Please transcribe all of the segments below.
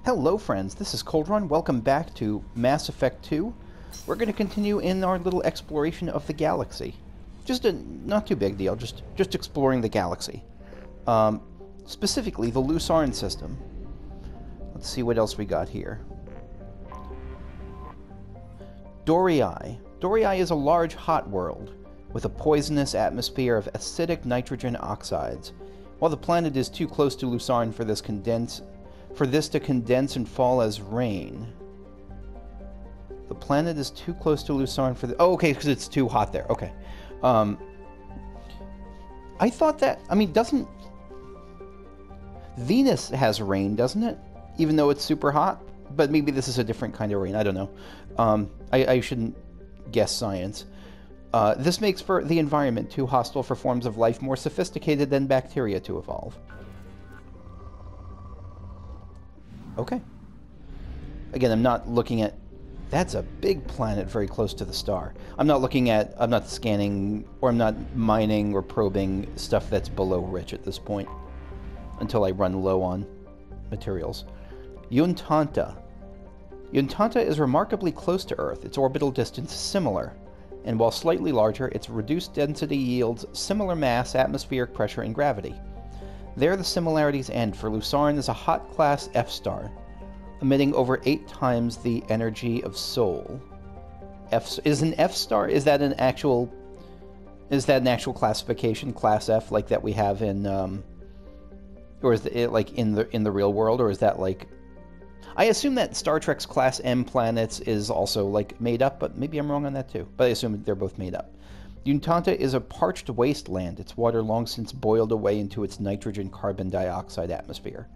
Hello friends, this is Cold Run. Welcome back to Mass Effect 2. We're going to continue in our little exploration of the galaxy. Just a not too big deal, just exploring the galaxy. Specifically the Lucerne system. Let's see what else we got here. Dorii. Dorii is a large hot world with a poisonous atmosphere of acidic nitrogen oxides. While the planet is too close to Lucerne for this to condense and fall as rain. The planet is too close to Lucerne for the... Oh, okay, because it's too hot there. Okay. I thought that... I mean, doesn't... Venus has rain, doesn't it? Even though it's super hot? But maybe this is a different kind of rain. I don't know. I shouldn't guess science. This makes for the environment too hostile for forms of life more sophisticated than bacteria to evolve. Okay. Again, I'm not looking at... That's a big planet very close to the star. I'm not scanning, or I'm not mining or probing stuff that's below rich at this point. Until I run low on materials. Yuntanta. Yuntanta is remarkably close to Earth. Its orbital distance is similar. And while slightly larger, its reduced density yields similar mass, atmospheric pressure, and gravity. There the similarities end, for Lucerne is a hot class F-star, emitting over 8 times the energy of Sol. Is an F-star, is that an actual classification, class F, like that we have in, or is it like in the real world, or is that like... I assume that Star Trek's Class M planets is also like made up, but maybe I'm wrong on that too. But I assume they're both made up. Yuntanta is a parched wasteland, its water long since boiled away into its nitrogen carbon dioxide atmosphere.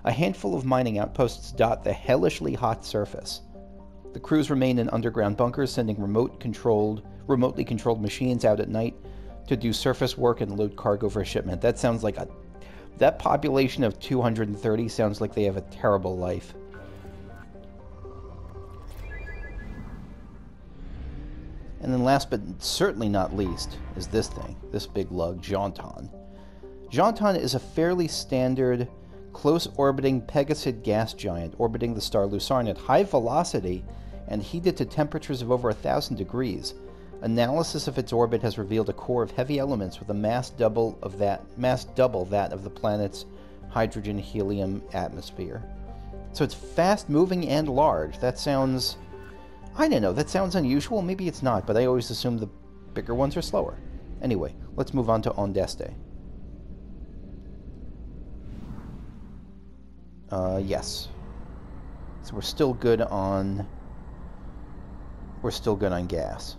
A handful of mining outposts dot the hellishly hot surface. The crews remain in underground bunkers, sending remotely controlled machines out at night to do surface work and load cargo for a shipment. That sounds like that population of 230 sounds like they have a terrible life. And then last but certainly not least is this thing, this big lug, Jantan. Jantan is a fairly standard, close-orbiting Pegasus gas giant orbiting the star Lucerne at high velocity and heated to temperatures of over 1,000 degrees. Analysis of its orbit has revealed a core of heavy elements with a mass double that of the planet's hydrogen-helium atmosphere. So it's fast-moving and large. That sounds... I don't know, that sounds unusual. Maybe it's not, but I always assume the bigger ones are slower. Anyway, let's move on to Ondeste. Yes. So we're still good on gas.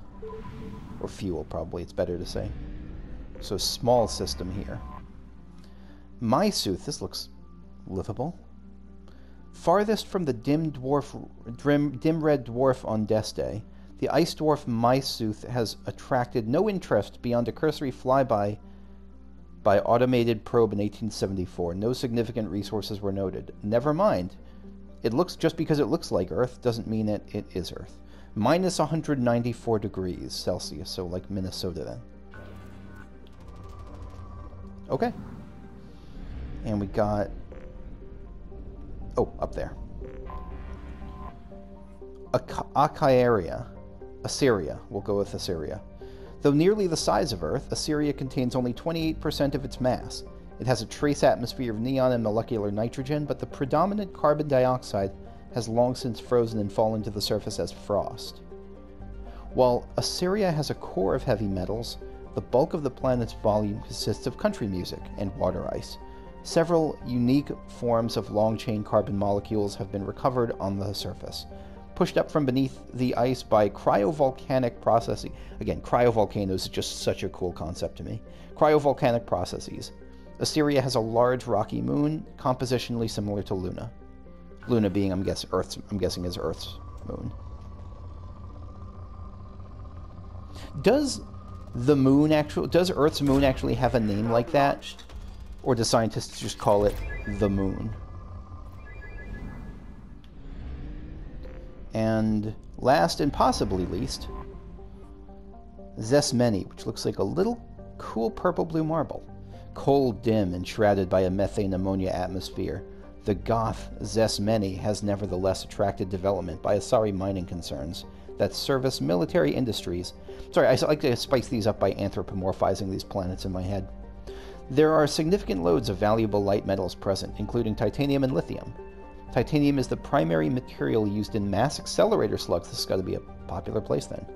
Or fuel, probably, it's better to say. So small system here. Mysuth, this looks livable. Farthest from the dim red dwarf on Deste, the ice dwarf Mysuth has attracted no interest beyond a cursory flyby by automated probe in 1874. No significant resources were noted. Never mind. Just because it looks like Earth doesn't mean it is Earth. Minus 194 degrees Celsius, so like Minnesota then. Okay. And we got... Oh, up there. Assyria. We'll go with Assyria. Though nearly the size of Earth, Assyria contains only 28% of its mass. It has a trace atmosphere of neon and molecular nitrogen, but the predominant carbon dioxide has long since frozen and fallen to the surface as frost. While Assyria has a core of heavy metals, the bulk of the planet's volume consists of country music and water ice. Several unique forms of long-chain carbon molecules have been recovered on the surface, pushed up from beneath the ice by cryovolcanic processing. Again, cryovolcanoes is just such a cool concept to me. Cryovolcanic processes. Assyria has a large rocky moon, compositionally similar to Luna. Luna being, I'm guessing is Earth's moon. Does Earth's moon actually have a name like that? Or do scientists just call it the moon? And last and possibly least, Zesmeni, which looks like a little cool purple-blue marble. Cold, dim, and shrouded by a methane-ammonia atmosphere, The goth Zesmeni has nevertheless attracted development by Asari mining concerns that service military industries. Sorry, I like to spice these up by anthropomorphizing these planets in my head. There are significant loads of valuable light metals present, including titanium and lithium. Titanium is the primary material used in mass accelerator slugs. This has got to be a popular place then.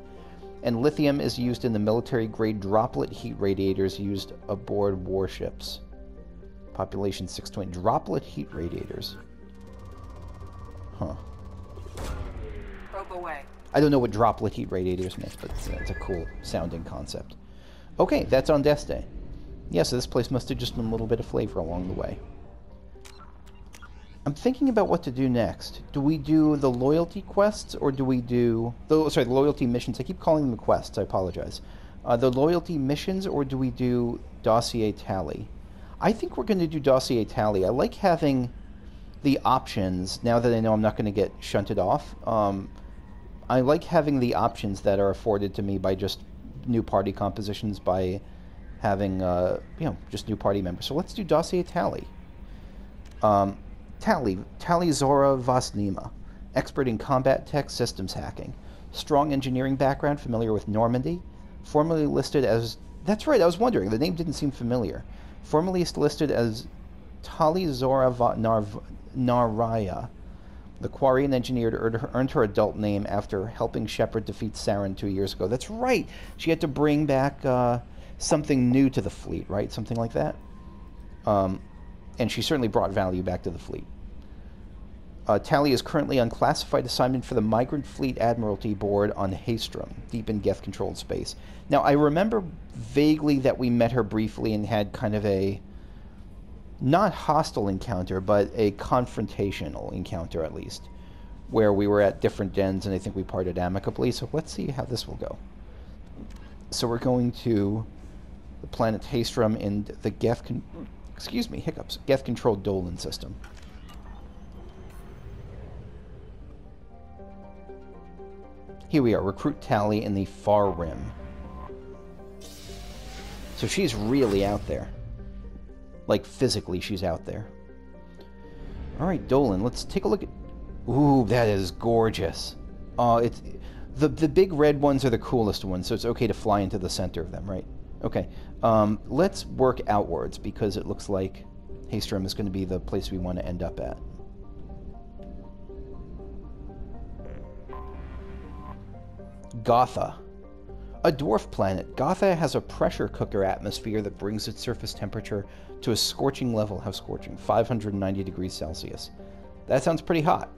And lithium is used in the military-grade droplet heat radiators used aboard warships. Population 620. Droplet heat radiators. Huh. Probe away. I don't know what droplet heat radiators means, but it's a cool sounding concept. Okay, that's on Death Day. Yeah, so this place must have just been a little bit of flavor along the way. I'm thinking about what to do next. Do we do the loyalty quests, or do we do... the loyalty missions. I keep calling them quests, I apologize. The loyalty missions, or do we do dossier tally? I think we're going to do dossier tally. I like having the options, now that I know I'm not going to get shunted off. I like having the options that are afforded to me by just new party compositions, by having, just new party members. So let's do dossier tally. Tali'Zorah Vasnima, expert in combat tech systems hacking. Strong engineering background, familiar with Normandy. Formerly listed as... That's right, I was wondering. The name didn't seem familiar. Formerly listed as Tali'Zorah Naraya. The Quarian engineer earned her adult name after helping Shepard defeat Saren 2 years ago. That's right! She had to bring back something new to the fleet, right? Something like that? And she certainly brought value back to the fleet. Tali is currently on classified assignment for the Migrant Fleet Admiralty Board on Haestrom, deep in Geth-controlled space. Now, I remember vaguely that we met her briefly and had kind of a, not hostile encounter, but a confrontational encounter at least, where we were at different dens and I think we parted amicably, so let's see how this will go. So we're going to the planet Haestrom in the Geth-controlled Dolan system. Here we are, recruit Tali in the Far Rim. So she's really out there. Like, physically, she's out there. Alright, Dolan, let's take a look at... Ooh, that is gorgeous. It's... The big red ones are the coolest ones, so it's okay to fly into the center of them, right? Okay, let's work outwards, because it looks like Haestrom is going to be the place we want to end up at. Gotha. A dwarf planet, Gotha has a pressure cooker atmosphere that brings its surface temperature to a scorching level. How scorching? 590 degrees Celsius. That sounds pretty hot.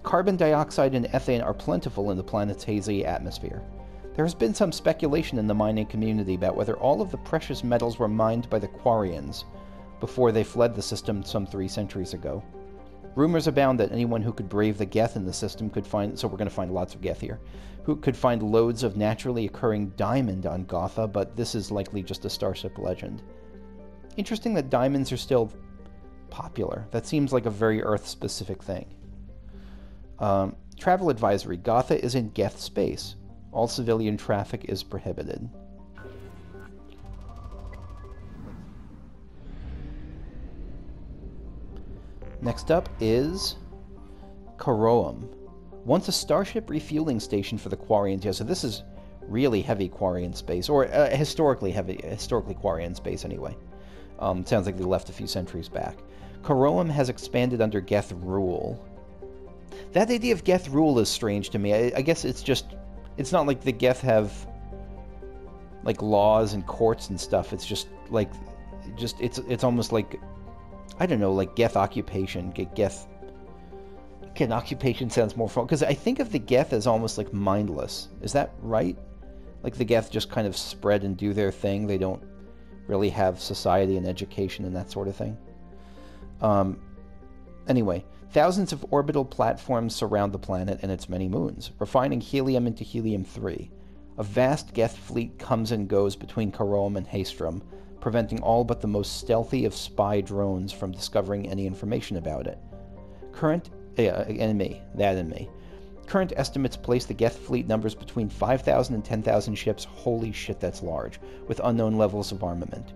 Carbon dioxide and ethane are plentiful in the planet's hazy atmosphere. There has been some speculation in the mining community about whether all of the precious metals were mined by the Quarians before they fled the system some 3 centuries ago. Rumors abound that anyone who could brave the Geth in the system could find... So we're going to find lots of Geth here. Who could find loads of naturally occurring diamond on Gotha, but this is likely just a Starship legend. Interesting that diamonds are still popular. That seems like a very Earth-specific thing. Travel advisory. Gotha is in Geth space. All civilian traffic is prohibited. Next up is Karoam. Once a Starship refueling station for the Quarians. Yeah, so this is really heavy Quarian space, or historically Quarian space anyway. Sounds like they left a few centuries back. Karoam has expanded under Geth rule. That idea of Geth rule is strange to me. I guess it's just... It's not like the Geth have, like, laws and courts and stuff. It's just, like... It's almost like... I don't know, like Geth occupation. Geth... Again, occupation sounds more fun, because I think of the Geth as almost, like, mindless. Is that right? Like, the Geth just kind of spread and do their thing. They don't really have society and education and that sort of thing. Anyway, thousands of orbital platforms surround the planet and its many moons, refining helium into helium-3. A vast Geth fleet comes and goes between Karoam and Haestrom, preventing all but the most stealthy of spy drones from discovering any information about it. Current estimates place the Geth fleet numbers between 5,000 and 10,000 ships. Holy shit, that's large, with unknown levels of armament.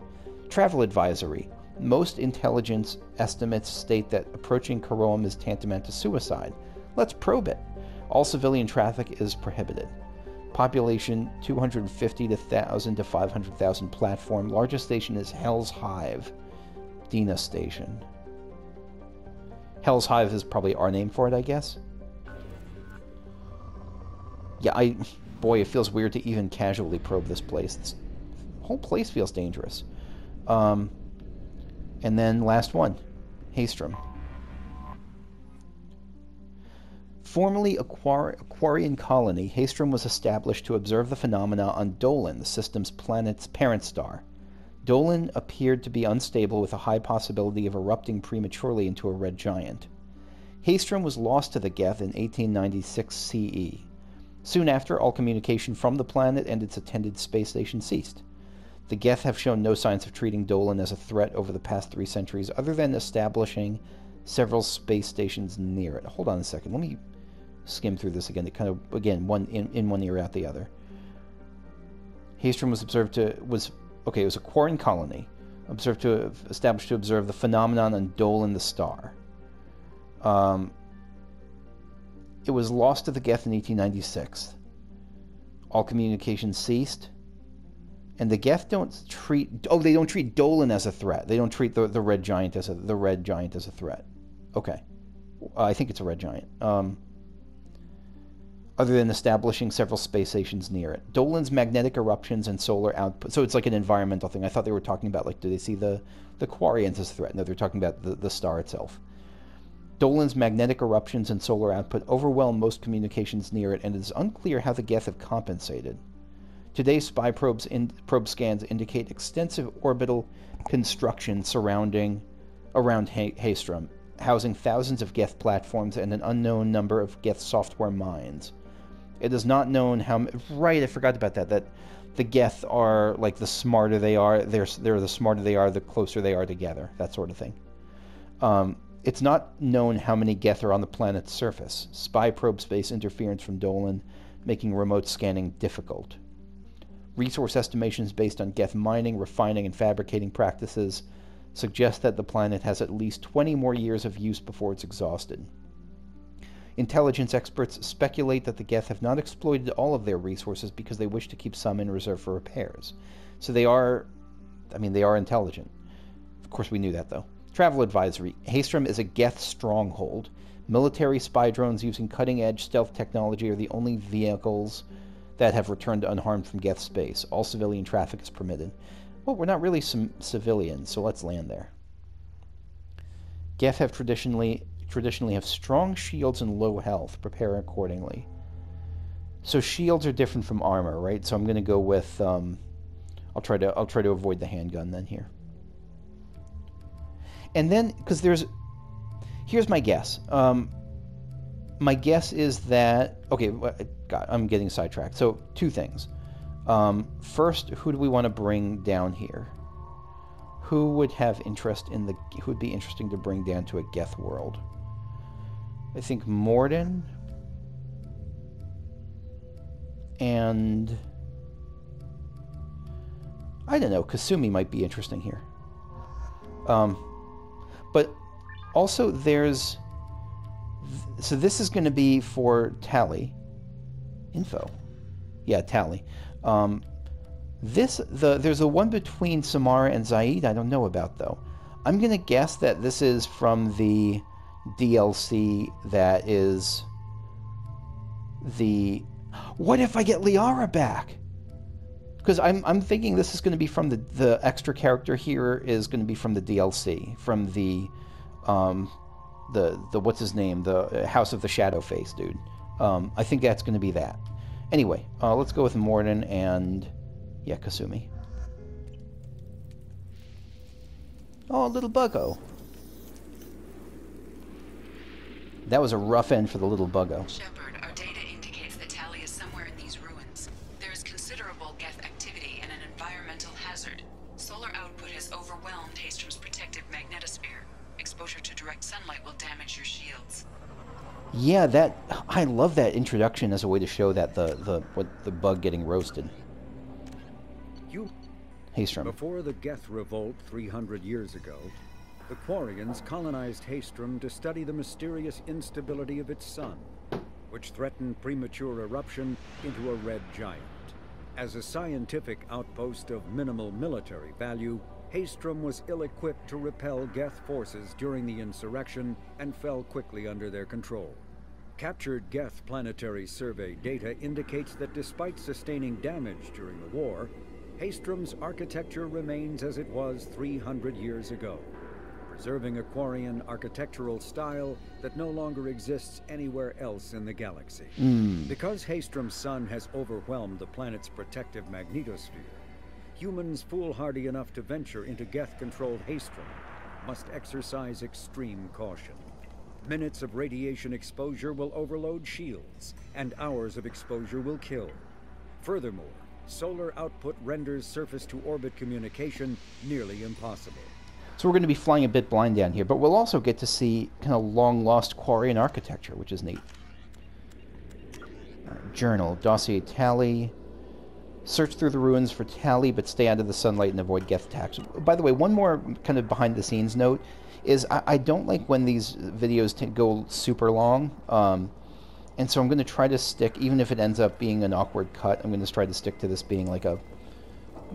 Travel advisory. Most intelligence estimates state that approaching Quarian is tantamount to suicide. Let's probe it. All civilian traffic is prohibited. Population 250,000 to 500,000 platform. Largest station is Hell's Hive. Dina Station. Hell's Hive is probably our name for it, I guess. Yeah, boy, it feels weird to even casually probe this place. This whole place feels dangerous. And then last one, Haestrom. Formerly a Quarian colony, Haestrom was established to observe the phenomena on Dolan, the system's planet's parent star. Dolan appeared to be unstable with a high possibility of erupting prematurely into a red giant. Haestrom was lost to the Geth in 1896 CE. Soon after, all communication from the planet and its attended space station ceased. The Geth have shown no signs of treating Dolan as a threat over the past 3 centuries, other than establishing several space stations near it. Hold on a second. Let me skim through this again. It kind of, again, one in one ear, out the other. Haestrom was it was a Quarian colony, established to observe the phenomenon on Dolan the star. It was lost to the Geth in 1896. All communication ceased. And the Geth don't treat Dolan as a threat. They don't treat the red giant as a threat. Okay, I think it's a red giant. Other than establishing several space stations near it, Dolan's magnetic eruptions and solar output. So it's like an environmental thing. I thought they were talking about, like, do they see the Quarians as a threat? No, they're talking about the star itself. Dolan's magnetic eruptions and solar output overwhelm most communications near it, and it is unclear how the Geth have compensated. Today's spy probe scans indicate extensive orbital construction around Haestrom, housing thousands of Geth platforms and an unknown number of Geth software mines. It is not known how... Right, I forgot about that. That the Geth are, like, the smarter they are, they're the smarter they are, the closer they are together. That sort of thing. It's not known how many Geth are on the planet's surface. Spy probe space interference from Dolan, making remote scanning difficult. Resource estimations based on Geth mining, refining, and fabricating practices suggest that the planet has at least 20 more years of use before it's exhausted. Intelligence experts speculate that the Geth have not exploited all of their resources because they wish to keep some in reserve for repairs. So they are intelligent. Of course, we knew that, though. Travel advisory. Haestrom is a Geth stronghold. Military spy drones using cutting-edge stealth technology are the only vehicles that have returned unharmed from Geth space. All civilian traffic is permitted. Well, we're not really civilians, so let's land there. Geth have traditionally have strong shields and low health. Prepare accordingly. So shields are different from armor, right? So I'm going to go with I'll try to avoid the handgun then here. And then, because here's my guess. My guess is that... Okay, God, I'm getting sidetracked. So, 2 things. First, who do we want to bring down here? Who would have interest in who would be interesting to bring down to a Geth world? I think Morden. And... I don't know, Kasumi might be interesting here. But also there's... So this is going to be for Tali. Info. Yeah, Tali. There's a one between Samara and Zaid I don't know about, though. I'm going to guess that this is from the DLC that is the... What if I get Liara back? Because I'm thinking this is going to be from the extra character here is going to be from the DLC, from the what's his name, the House of the Shadowface dude. I think that's going to be that. Anyway, let's go with Morden and yeah, Kasumi. Oh, little buggo. That was a rough end for the little buggo. Shepard, our data indicates that Tali is somewhere in these ruins. There is considerable Geth activity and an environmental hazard. Solar output has overwhelmed Haestrom's protective magnetosphere. Exposure to direct sunlight will damage your shields. Yeah, I love that introduction as a way to show that the bug getting roasted. Haestrom. Before the Geth revolt 300 years ago, the Quarians colonized Haestrom to study the mysterious instability of its sun, which threatened premature eruption into a red giant. As a scientific outpost of minimal military value, Haestrom was ill-equipped to repel Geth forces during the insurrection and fell quickly under their control. Captured Geth planetary survey data indicates that despite sustaining damage during the war, Haestrom's architecture remains as it was 300 years ago, preserving a Quarian architectural style that no longer exists anywhere else in the galaxy. Because Haestrom's sun has overwhelmed the planet's protective magnetosphere, humans foolhardy enough to venture into Geth-controlled Haestrom must exercise extreme caution. Minutes of radiation exposure will overload shields, and hours of exposure will kill. Furthermore, solar output renders surface-to-orbit communication nearly impossible. So we're going to be flying a bit blind down here, but we'll also get to see kind of long-lost Quarian architecture, which is neat. Journal. Dossier Tali. Search through the ruins for Tali, but stay out of the sunlight and avoid Geth attacks. By the way, one more kind of behind-the-scenes note is I don't like when these videos go super long, and so I'm going to try to stick, even if it ends up being an awkward cut, I'm going to try to stick to this being like a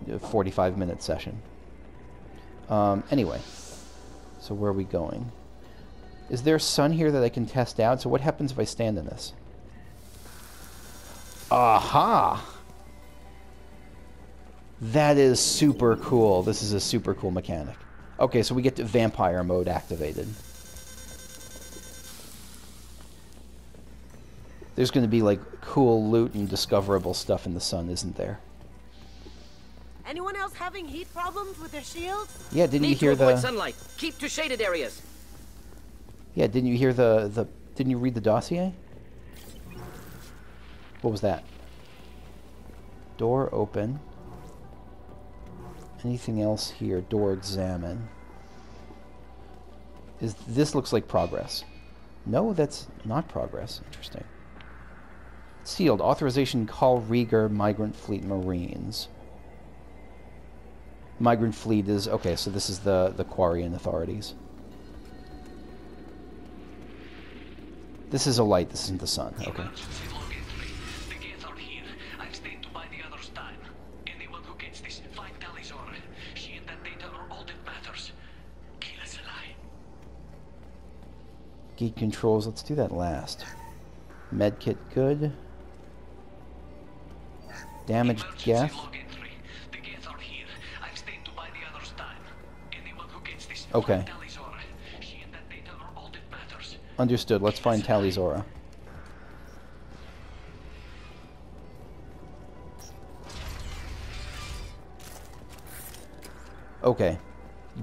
45-minute session. Anyway, so where are we going? Is there sun here that I can test out? So what happens if I stand in this? Aha! That is super cool. This is a super cool mechanic. Okay, so we get to vampire mode activated. There's going to be, like, cool loot and discoverable stuff in the sun, isn't there? Anyone else having heat problems with their shields? Yeah, didn't you hear the... sunlight. Keep to shaded areas. Yeah, didn't you hear the... Didn't you read the dossier? What was that? Door open. Anything else here? Door examine. This looks like progress. No, that's not progress. Interesting. Sealed. Authorization call Rieger Migrant Fleet Marines. Migrant Fleet is... Okay, so this is the Quarian authorities. This is a light. This isn't the sun. Okay. The Geth are here. I've stayed to buy the others time. Anyone who gets this, find Tali'Zorah. She and that data are all that matters. Kill us alive. Gate controls. Let's do that last. Medkit good. Damaged Geth. The Geth are here. I've stayed to buy the others time. Anyone who gets this, okay. find Tali'Zorah. She and that data are all that matters. Understood. Let's find Tali'Zorah. Okay.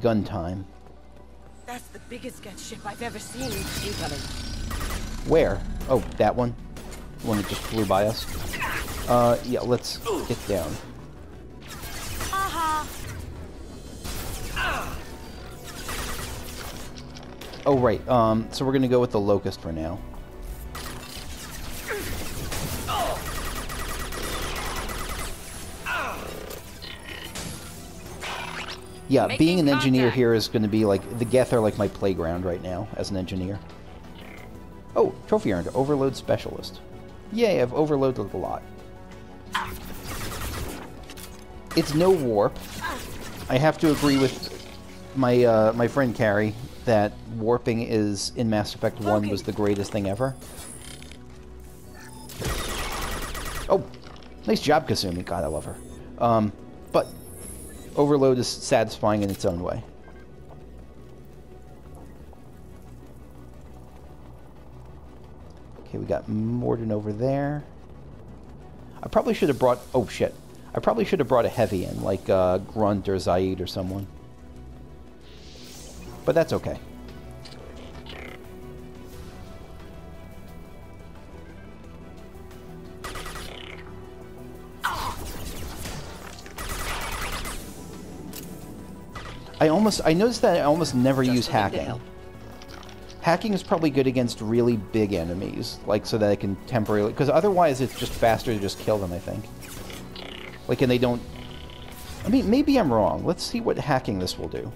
Gun time. That's the biggest Geth ship I've ever seen. Incoming. Where? Oh, that one? The one that just flew by us? Yeah, let's get down. Aha! Oh, right. So we're gonna go with the Locust for now. Yeah, being an engineer here is going to be like... The Geth are like my playground right now as an engineer. Oh, trophy earned. Overload specialist. Yay, I've overloaded a lot. It's no warp. I have to agree with my my friend Carrie that warping is in Mass Effect 1 was the greatest thing ever. Oh, nice job, Kasumi. God, I love her. But overload is satisfying in its own way. Okay, we got Morden over there. I probably should have brought... Oh, shit. I probably should have brought a heavy in, like Grunt or Zaid or someone. But that's okay. I noticed that I almost never use hacking. Hacking is probably good against really big enemies, like so that I can temporarily... Because otherwise it's just faster to just kill them, I think. Like, and they don't... I mean, maybe I'm wrong. Let's see what hacking this will do.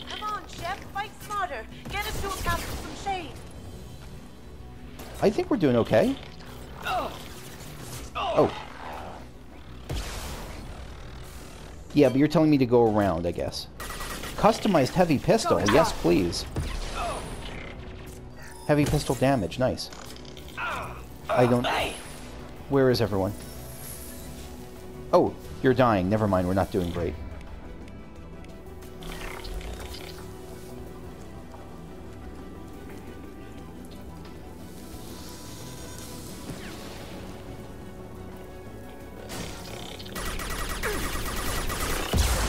Come on, Chef, fight smarter. Get us to a path with some shade. I think we're doing okay. Oh. Yeah, but you're telling me to go around, I guess. Customized heavy pistol. Yes, please. Heavy pistol damage. Nice. I don't... Where is everyone? Oh, you're dying. Never mind. We're not doing great.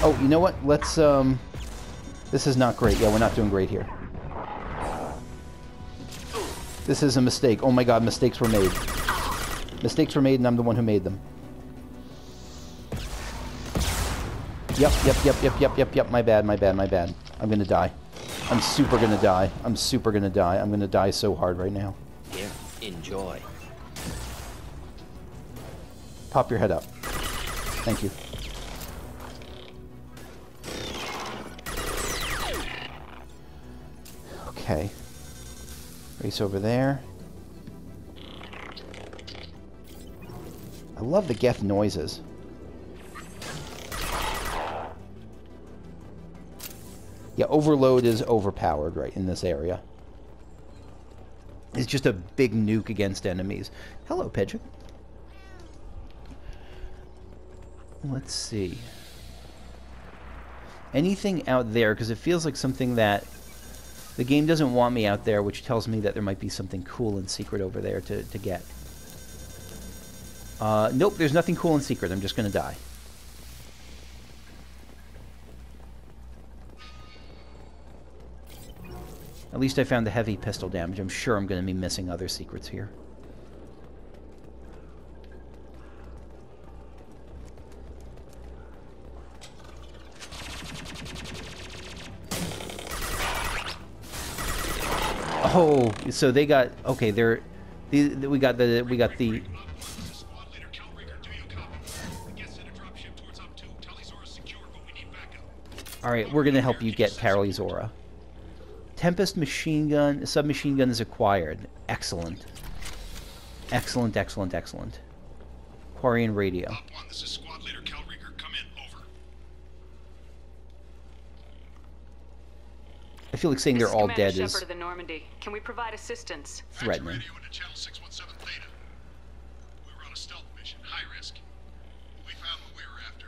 Oh, you know what? Let's, this is not great. Yeah, we're not doing great here. This is a mistake. Oh my god, mistakes were made. Mistakes were made and I'm the one who made them. Yep. My bad. I'm gonna die. I'm super gonna die. I'm gonna die so hard right now. Here, enjoy. Pop your head up. Thank you. Okay. Race over there. I love the Geth noises. Yeah, Overload is overpowered right in this area. It's just a big nuke against enemies. Hello, Pigeon. Let's see. Anything out there? Because it feels like something that the game doesn't want me out there, which tells me that there might be something cool and secret over there to get. Nope, there's nothing cool and secret. I'm just going to die. At least I found the heavy pistol damage. I'm sure I'm going to be missing other secrets here. Oh, so they got okay. We got the. All right, we're gonna help you get Tali'Zorah. Tempest machine gun, submachine gun is acquired. Excellent. Excellent. Quarian radio. This is Squad Leader Calreaker. Come in. Over. I feel like saying they're all dead is of the Normandy. Can we provide assistance? threatening. Radio into channel 617 Theta. We were on a stealth mission, high risk. We found what we were after.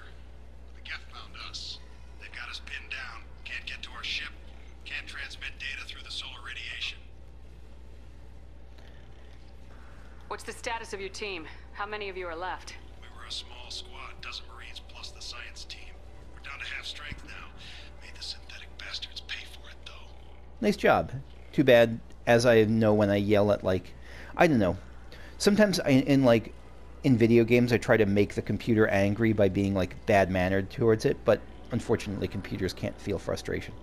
The Geth found us. They've got us pinned down. Can't get to our ship. Can't transmit data through the solar radiation. What's the status of your team? How many of you are left? We were a small squad, dozen Marines plus the science team. We're down to half strength now. Made the synthetic bastards pay for it, though. Nice job. Too bad, as I know when I yell at, like, I don't know. Sometimes in video games, I try to make the computer angry by being, like, bad-mannered towards it, but unfortunately, computers can't feel frustration.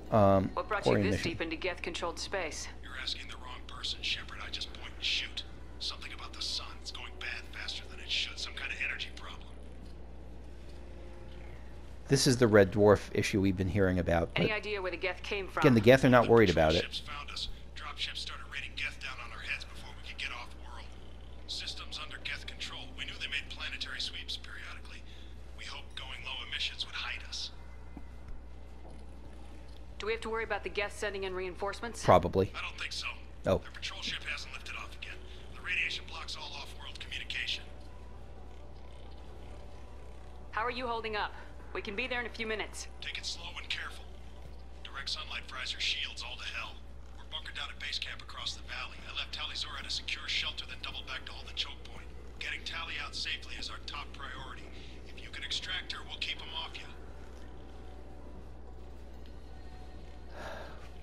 What brought you Quarian this mission. deep into Geth-controlled space? You're asking the wrong person, Shepard. I just point and shoot. Something about the sun. It's going bad faster than it should. Some kind of energy problem. This is the Red Dwarf issue we've been hearing about. But Any idea where the Geth came from? again, the Geth are not worried about it. Ships found us. Drop ships started raining Geth down on our heads before we could get off world. Systems under Geth control. We knew they made planetary sweeps periodically. We hoped going low emissions would hide us. Do we have to worry about the Geth sending in reinforcements? Probably. I don't think so. Oh. Their patrol ship hasn't lifted off again. The radiation blocks all off-world communication. How are you holding up? We can be there in a few minutes. Take it slow and careful. Direct sunlight fries our shields all to hell. We're bunkered down at base camp across the valley. I left Tali'Zorah at a secure shelter, then doubled back to hold the choke point. Getting Tali out safely is our top priority. If you can extract her, we'll keep them off you.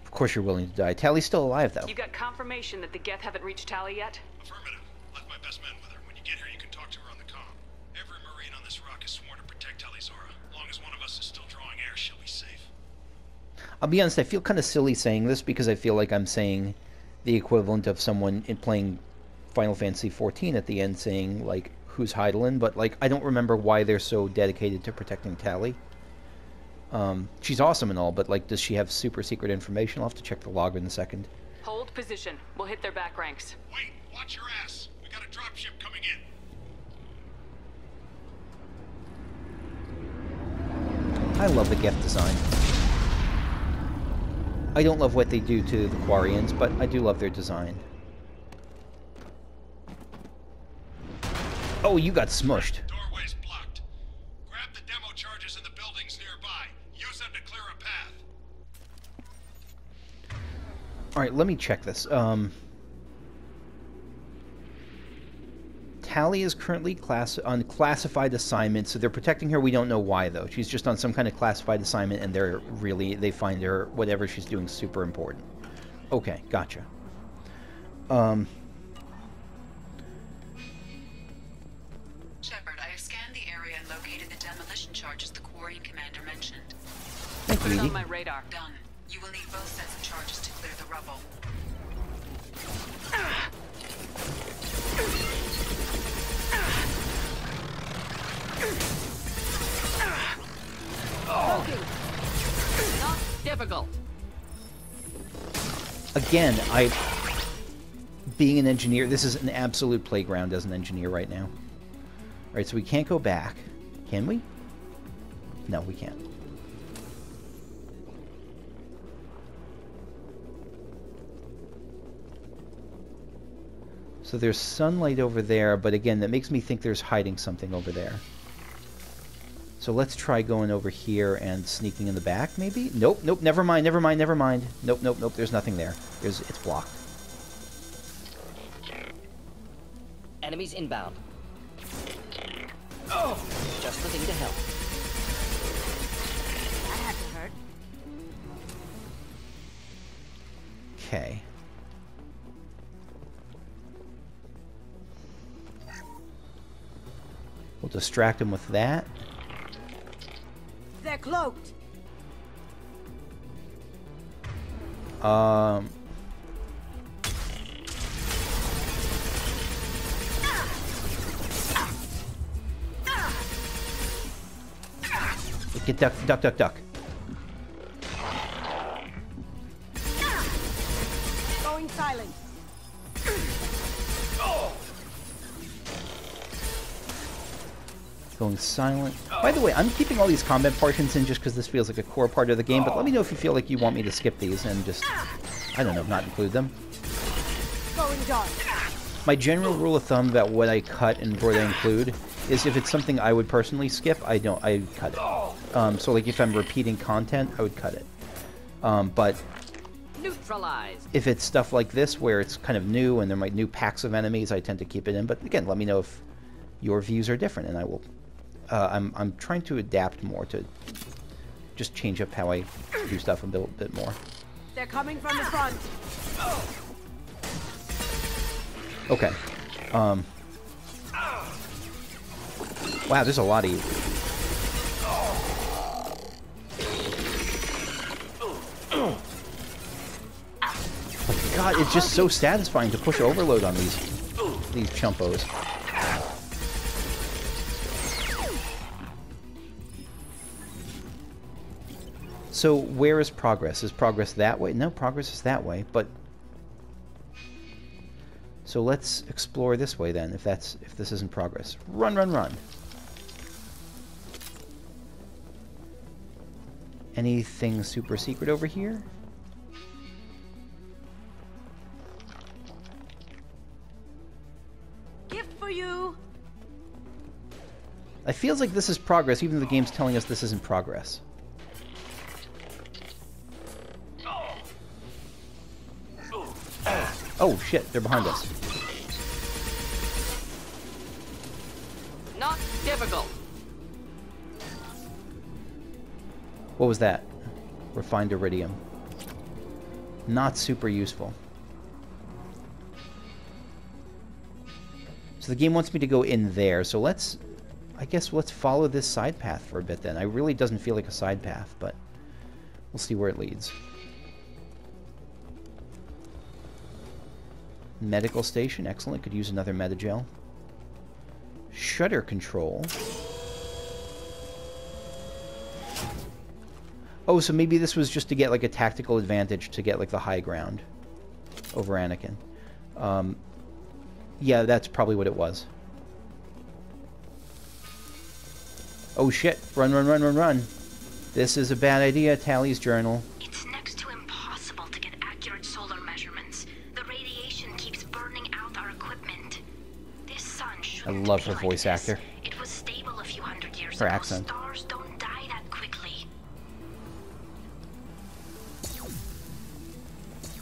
Of course you're willing to die. Tally's still alive, though. You got confirmation that the Geth haven't reached Tali yet? Affirmative. Left my best men with her. When you get here, you can talk to her on the comm. Every Marine on this rock is sworn to protect Tali'Zorah. As long as one of us is still drawing air, she'll be safe. I'll be honest, I feel kind of silly saying this because I feel like I'm saying the equivalent of someone in playing Final Fantasy XIV at the end saying, like, who's Heidelin, but, like, I don't remember why they're so dedicated to protecting Tali. She's awesome and all, but, like, does she have super secret information? I'll have to check the log in a second. Hold position. We'll hit their back ranks. Wait, watch your ass. We got a dropship coming in. I love the Geth design. I don't love what they do to the Quarians, but I do love their design. Oh, you got smushed. Doorway's blocked. Grab the demo charges in the buildings nearby. Use them to clear a path. Alright, let me check this. Tali is currently on classified assignment, so they're protecting her. We don't know why, though. She's just on some kind of classified assignment, and they find her, whatever she's doing, super important. Okay, gotcha. Shepard, I have scanned the area and located the demolition charges the Quarian commander mentioned. Thank Put you, it on Edie. my radar. Done. You will need both sets of charges to clear the rubble. Not difficult. Again, being an engineer, this is an absolute playground as an engineer right now. Alright, so we can't go back. Can we? No, we can't. So there's sunlight over there, but again, that makes me think there's hiding something over there. So let's try going over here and sneaking in the back, maybe? Nope, nope, never mind, never mind, never mind. Nope, nope, nope, there's nothing there. It's blocked. Enemies inbound. Oh! Just the thing to help. That had to hurt. Okay. We'll distract him with that. They're cloaked. Get duck, duck, duck, duck. Going silent. Going silent. By the way, I'm keeping all these combat portions in just because this feels like a core part of the game, but let me know if you feel like you want me to skip these and just, I don't know, not include them. Going dark. My general rule of thumb about what I cut and what I include is if it's something I would personally skip, I cut it. So like if I'm repeating content, I would cut it. But Neutralized. if it's stuff like this where it's kind of new and there might new packs of enemies, I tend to keep it in. But again, let me know if your views are different, and I will. I'm trying to adapt more to just change up how I do stuff a bit more. They're coming from the front. Okay. Wow, there's a lot of you. Oh God, it's just so satisfying to push overload on these chumpos. So where is progress? Is progress that way? No, progress is that way, but so let's explore this way then, if this isn't progress. Run, run, run. Anything super secret over here? Gift for you. It feels like this is progress, even though the game's telling us this isn't progress. Oh shit, they're behind us. Not difficult. What was that? Refined iridium. Not super useful. So the game wants me to go in there, so I guess let's follow this side path for a bit then. It really doesn't feel like a side path, but we'll see where it leads. Medical station, excellent. Could use another metagel. Shutter control. Oh, so maybe this was just to get, like, a tactical advantage to get, like, the high ground over Anakin. Yeah, that's probably what it was. Oh, shit. Run, run, run, run, run. This is a bad idea, Tali's journal. It's next to impossible to get accurate solar measurements. The radiation keeps burning out our equipment. This sun shouldn't I love be her like voice this. actor. It was stable a few hundred years Her ago. accent. Stars don't die that quickly.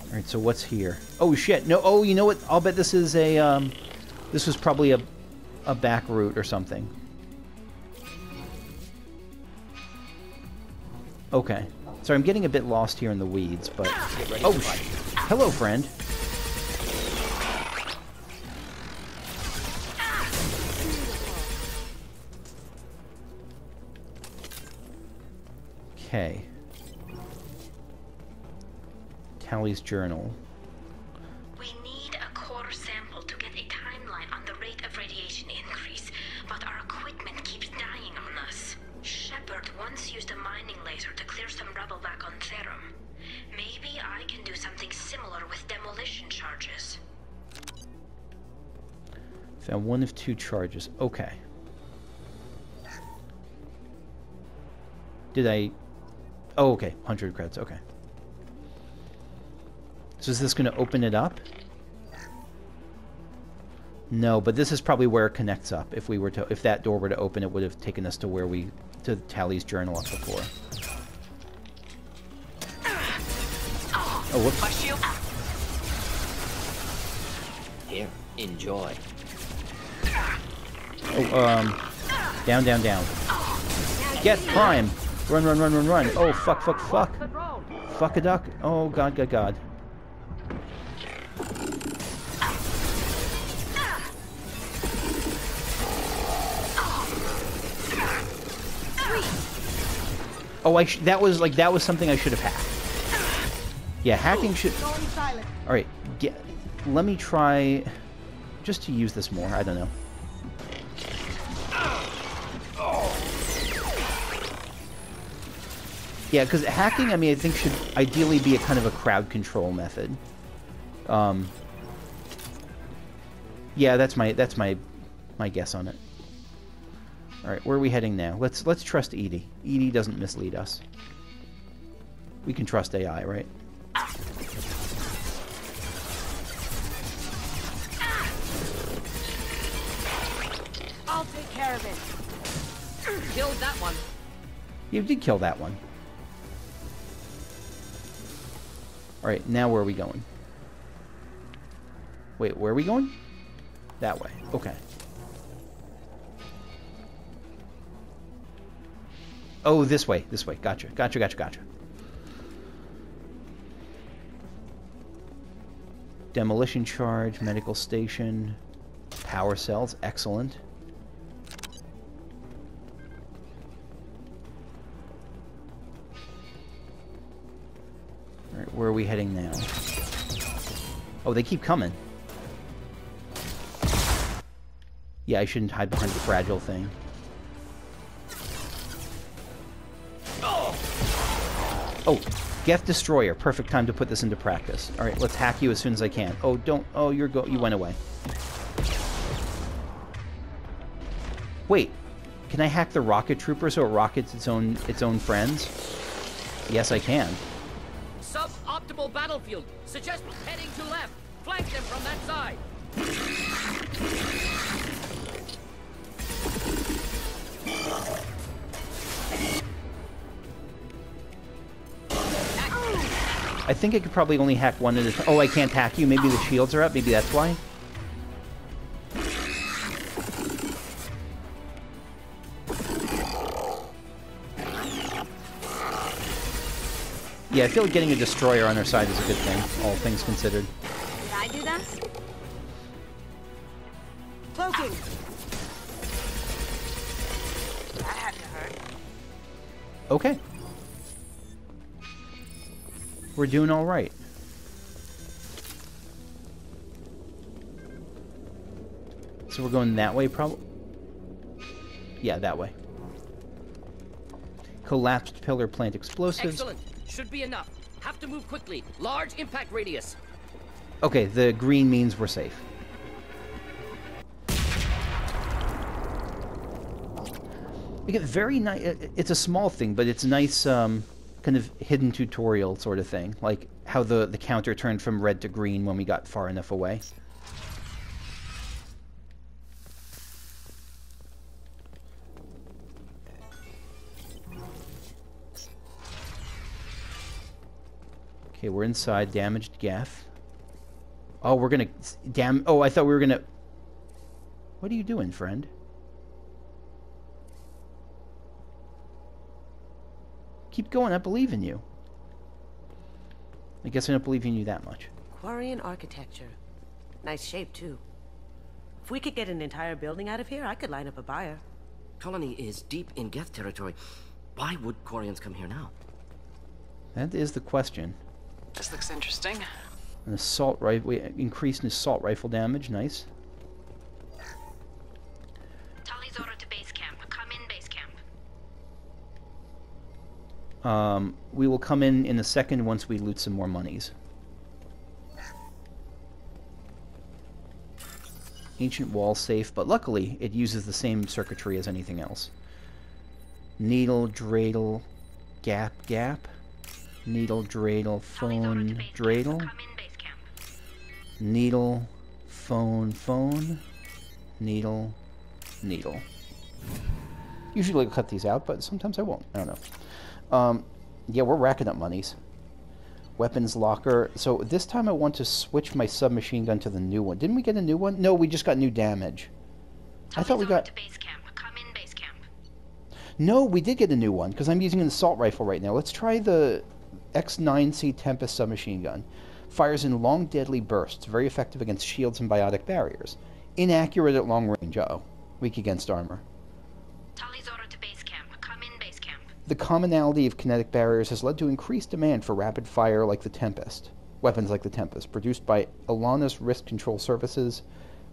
Alright, so what's here? Oh, shit. No, oh, you know what? I'll bet this is a, this was probably a back route or something. Okay. Sorry, I'm getting a bit lost here in the weeds, but... Oh, hello, friend. Okay. Tali's journal. We need a core sample to get a timeline on the rate of radiation increase, but our equipment keeps dying on us. Shepard once used a mining laser to clear some rubble back on Therum. Maybe I can do something similar with demolition charges. Found one of 2 charges. Okay. Did I... Oh, okay. 100 credits. Okay. So is this going to open it up? No, but this is probably where it connects up. If we were to... If that door were to open, it would have taken us to where we... To Tali's journal up before. Oh, whoops. My shield. Here, enjoy. Oh, down, down, down. Get prime! Run, run, run, run, run. Oh, fuck, fuck, fuck. Fuck a duck. Oh, god, god, god. Oh, that was something I should have hacked. Yeah, hacking should... Alright, let me try... Just to use this more, I don't know. Yeah, because hacking, I mean, I think should ideally be a kind of a crowd control method. Yeah, that's my guess on it. All right, where are we heading now? Let's trust Edie. Edie doesn't mislead us. We can trust AI, right? I'll take care of it. Killed that one. You did kill that one. Alright, now where are we going? Wait, where are we going? That way. Okay. Oh, this way. This way. Gotcha. Gotcha, gotcha, gotcha. Demolition charge, medical station, power cells. Excellent. Alright, where are we heading now? Oh, they keep coming. Yeah, I shouldn't hide behind the fragile thing. Oh, Geth Destroyer. Perfect time to put this into practice. Alright, let's hack you as soon as I can. Oh, don't... Oh, you went away. Wait. Can I hack the rocket trooper so it rockets its own friends? Yes, I can. Sub-optimal battlefield. Suggest heading to left. Flank them from that side. I think I could probably only hack one at a time. Oh, I can't hack you. Maybe the shields are up. Maybe that's why. Yeah, I feel like getting a destroyer on our side is a good thing, all things considered. Did I do that? Cloaking. That had to hurt. Okay. We're doing all right. So we're going that way, probably. Yeah, that way. Collapsed pillar plant explosives. Excellent. Should be enough. Have to move quickly. Large impact radius. Okay, the green means we're safe. We get very nice. It's a small thing, but it's a nice kind of hidden tutorial sort of thing, like how the counter turned from red to green when we got far enough away. Okay, we're inside damaged Geth. Oh, we're gonna Oh, I thought we were gonna. What are you doing, friend? Keep going, I believe in you. I guess I don't believe in you that much. Quarian architecture. Nice shape, too. If we could get an entire building out of here, I could line up a buyer. Colony is deep in Geth territory. Why would Quarians come here now? That is the question. This looks interesting. An assault rifle, increased in assault rifle damage, nice. Tali'Zorah to base camp. Come in base camp. We will come in a second once we loot some more monies. Ancient wall safe, but luckily it uses the same circuitry as anything else. Needle, dreidel, gap. Needle, dreidel, phone, dreidel. Needle, phone, needle. Usually I'll cut these out, but sometimes I won't. I don't know. Yeah, we're racking up monies. Weapons locker. So this time I want to switch my submachine gun to the new one. Didn't we get a new one? No, we just got new damage. I thought we got... No, we did get a new one, because I'm using an assault rifle right now. Let's try the X9C Tempest submachine gun. Fires in long, deadly bursts. Very effective against shields and biotic barriers. Inaccurate at long range. Uh-oh. Weak against armor. Tali'Zorah to base camp. Come in base camp. The commonality of kinetic barriers has led to increased demand for rapid fire like the Tempest. Weapons like the Tempest. Produced by Alana's Risk Control Services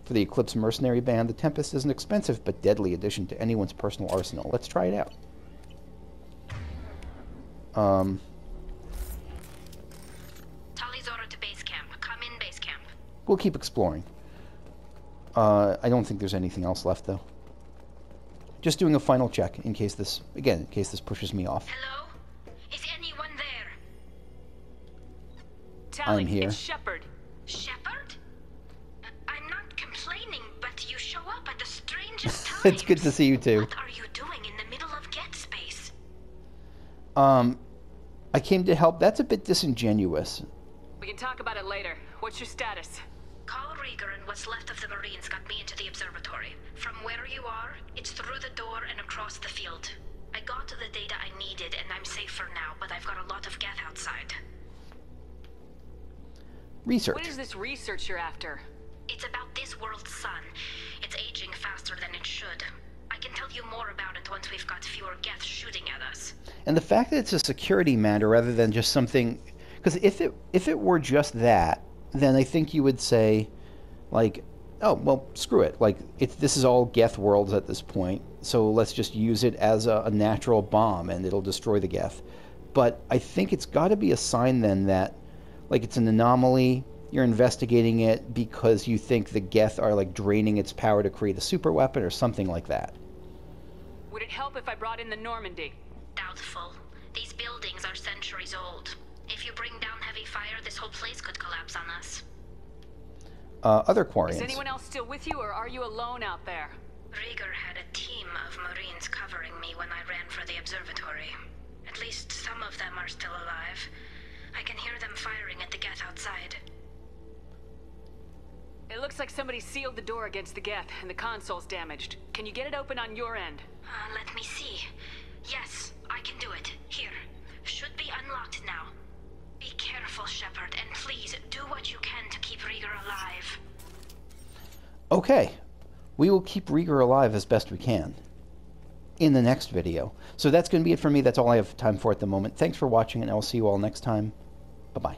for the Eclipse Mercenary Band, the Tempest is an expensive but deadly addition to anyone's personal arsenal. Let's try it out. Tali'Zorah to base camp. Come in base camp. We'll keep exploring. I don't think there's anything else left, though. Just doing a final check in case this, again, in case this pushes me off. Hello? Is anyone there? Tali, I'm here. It's Shepard. Shepard? I'm not complaining, but you show up at the strangest times. It's good to see you, too. What are you doing in the middle of Geth space? I came to help. That's a bit disingenuous. We can talk about it later. What's your status? Call Rieger and what's left of the Marines got me into the observatory. From where you are, it's through the door and across the field. I got to the data I needed and I'm safe for now, but I've got a lot of Geth outside. Research. What is this research you're after? It's about this world's sun. It's aging faster than it should. I can tell you more about it once we've got fewer Geth shooting at us. And the fact that it's a security matter rather than just something... Because if it were just that, then I think you would say, like, oh, well, screw it. Like, this is all Geth worlds at this point, so let's just use it as a natural bomb and it'll destroy the Geth. But I think it's got to be a sign then that, like, it's an anomaly, you're investigating it because you think the Geth are, like, draining its power to create a super weapon or something like that. Would it help if I brought in the Normandy? Doubtful. These buildings are centuries old. If you bring down heavy fire, this whole place could collapse on us. Other Quarians. Is anyone else still with you, or are you alone out there? Rieger had a team of Marines covering me when I ran for the observatory. At least some of them are still alive. I can hear them firing at the Geth outside. It looks like somebody sealed the door against the Geth, and the console's damaged. Can you get it open on your end? Let me see. Yes, I can do it. Here. Should be unlocked now. Be careful, Shepard, and please do what you can to keep Rieger alive. Okay. We will keep Rieger alive as best we can in the next video. So that's going to be it for me. That's all I have time for at the moment. Thanks for watching, and I'll see you all next time. Bye-bye.